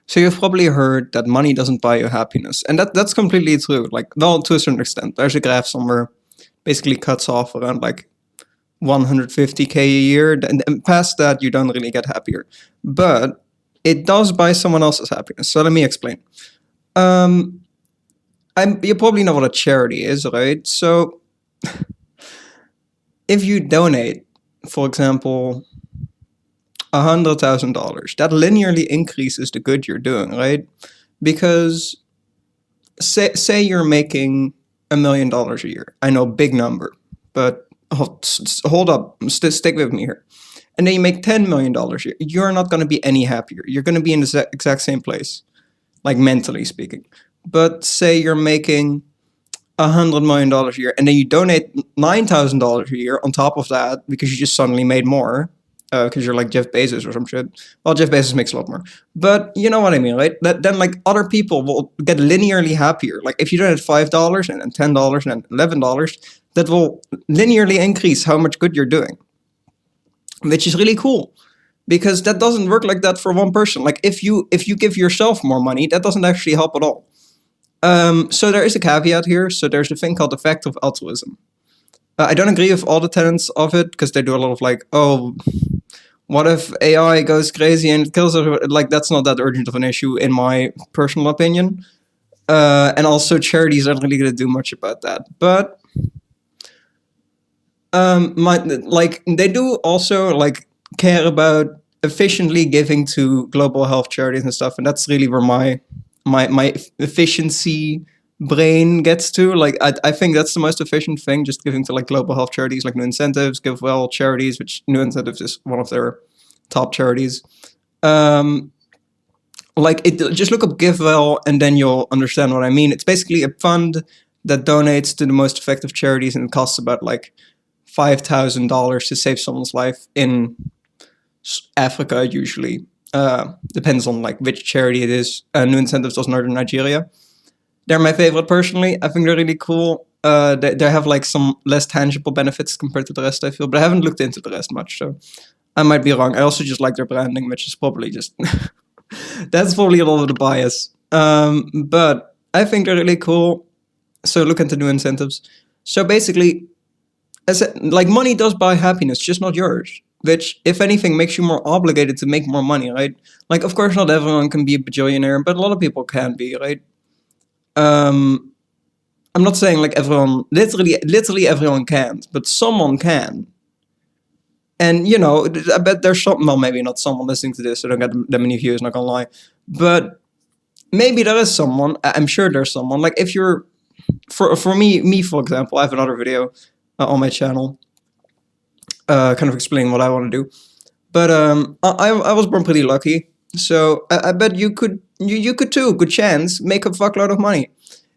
So you've probably heard that money doesn't buy you happiness, and that's completely true. Like, well, to a certain extent, there's a graph somewhere, basically cuts off around like 150K a year, and past that you don't really get happier. But it does buy someone else's happiness. So let me explain. Um, you probably know what a charity is, right? So if you donate, for example, $100,000, that linearly increases the good you're doing, right? Because say you're making $1 million a year. I know, big number, but hold up, stick with me here. And then you make $10 million a year. You're not going to be any happier. You're going to be in the exact same place, like mentally speaking. But say you're making $100 million a year, and then you donate $9,000 a year on top of that because you just suddenly made more. Because you're like Jeff Bezos or some shit. Well, Jeff Bezos makes a lot more, but you know what I mean, right? Then like other people will get linearly happier. Like if you donate $5 and then $10 and then $11, that will linearly increase how much good you're doing, which is really cool. Because that doesn't work like that for one person. Like if you give yourself more money, that doesn't actually help at all. So there is a caveat here. So there's a thing called the fact of altruism. I don't agree with all the tenets of it because they do a lot of like, oh, what if AI goes crazy and it kills us? Like that's not that urgent of an issue in my personal opinion. And also charities aren't really going to do much about that. But they do also like care about efficiently giving to global health charities and stuff, and that's really where my efficiency brain gets to. Like I think that's the most efficient thing, just giving to like global health charities, like New Incentives, Give Well charities, which New Incentives is one of their top charities. Just look up Give Well and then you'll understand what I mean. It's basically a fund that donates to the most effective charities, and it costs about like $5,000 to save someone's life in Africa usually. Depends on like which charity it is. New Incentives does Northern Nigeria. They're my favorite personally. I think they're really cool. They have like some less tangible benefits compared to the rest, I feel, but I haven't looked into the rest much, so I might be wrong. I also just like their branding, which is probably just that's probably a little bit of bias. But I think they're really cool. So look into New Incentives. So basically, like money does buy happiness, just not yours. Which, if anything, makes you more obligated to make more money, right? Like, of course, not everyone can be a bajillionaire, but a lot of people can be, right? I'm not saying like everyone, literally everyone can't, but someone can. And you know, I bet there's some, well, maybe not someone listening to this, so don't get that many views, not gonna lie. But maybe there is someone. I'm sure there's someone. Like if you're, for me for example, I have another video on my channel, kind of explaining what I want to do. But I was born pretty lucky, so I bet you could too. Good chance, make a fuckload of money.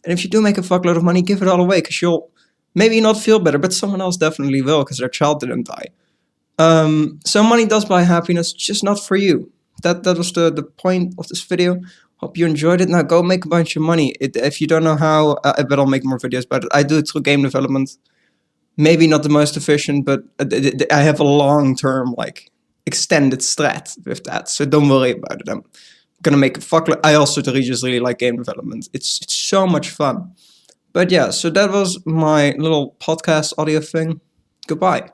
And if you do make a fuckload of money, give it all away, because you'll maybe not feel better, but someone else definitely will, because their child didn't die. So money does buy happiness, just not for you. That was the point of this video. Hope you enjoyed it. Now go make a bunch of money. If you don't know how, I bet I'll make more videos about it. I do it through game development. Maybe not the most efficient, but I have a long-term, like, extended strat with that. So don't worry about it. I'm gonna make a fuckload. I also just really like game development. It's so much fun. But yeah, so that was my little podcast audio thing. Goodbye.